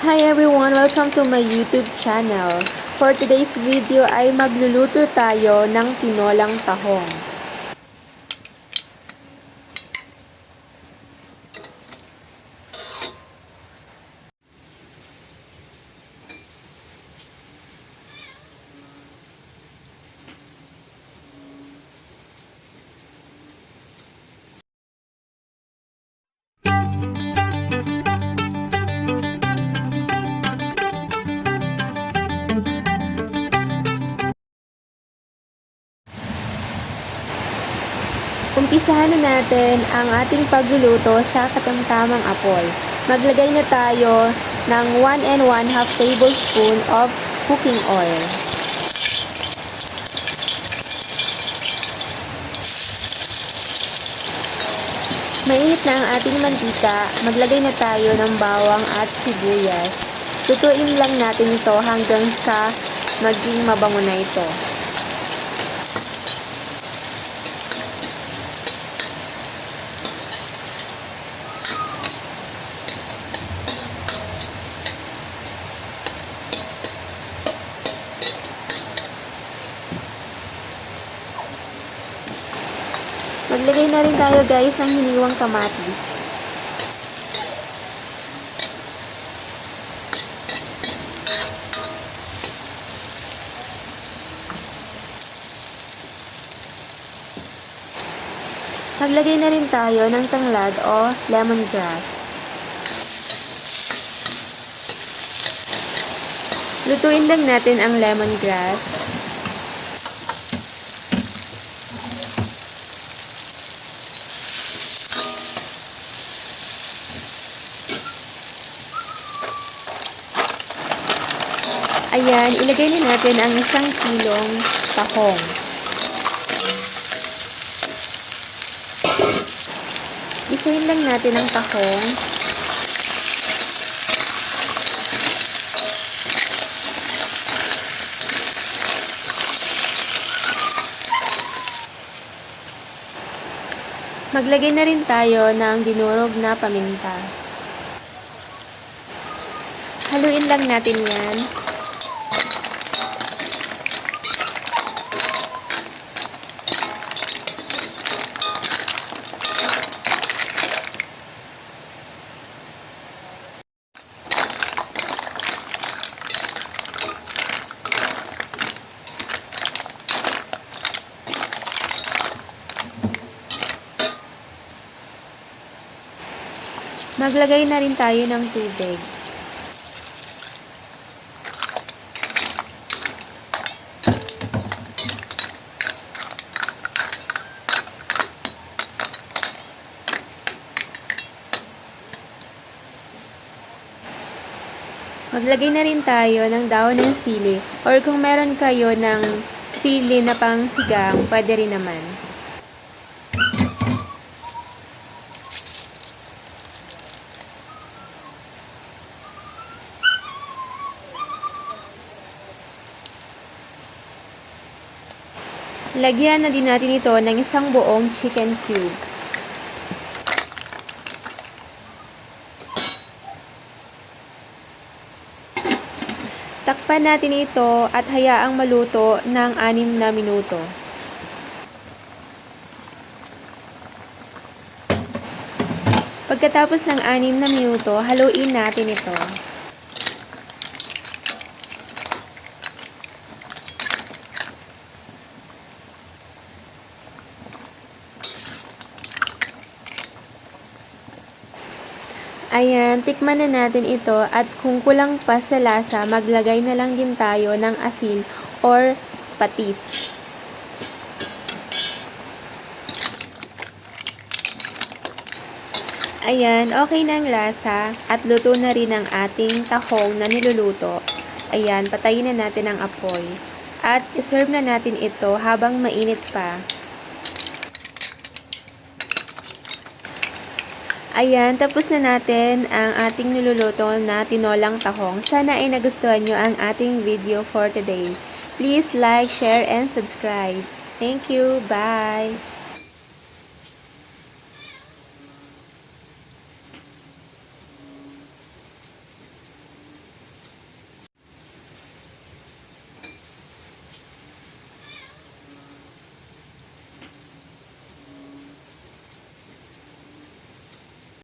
Hi everyone! Welcome to my YouTube channel. For today's video ay magluluto tayo ng tinolang tahong. Umpisahan na natin ang ating pagluluto sa katamtamang apoy. Maglagay na tayo ng 1 1/2 tablespoon of cooking oil. Mainit na ang ating mantika, maglagay na tayo ng bawang at sibuyas. Lutuin lang natin ito hanggang sa maging mabango na ito. Maglagay na rin tayo guys ng hiniwang kamatis. Maglagay na rin tayo ng tanglad o lemongrass. Lutuin lang natin ang lemongrass. Ayan, ilagay na natin ang 1 kilong tahong. Isahin lang natin ang tahong. Maglagay na rin tayo ng dinurog na paminta. Haluin lang natin yan. Maglagay na rin tayo ng tubig. Maglagay na rin tayo ng dahon ng sili or kung meron kayo ng sili na pang sigang, pwede rin naman. Lagyan na din natin ito ng 1 buong chicken cube. Takpan natin ito at hayaang maluto ng 6 na minuto. Pagkatapos ng 6 na minuto, haluin natin ito. Ayan, tikman na natin ito at kung kulang pa sa lasa, maglagay na lang din tayo ng asin or patis. Ayan, okay na ang lasa at luto na rin ang ating tahong na niluluto. Ayan, patayin na natin ang apoy at iserve na natin ito habang mainit pa. Ayan, tapos na natin ang ating niluluto na tinolang tahong. Sana ay nagustuhan nyo ang ating video for today. Please like, share, and subscribe. Thank you. Bye!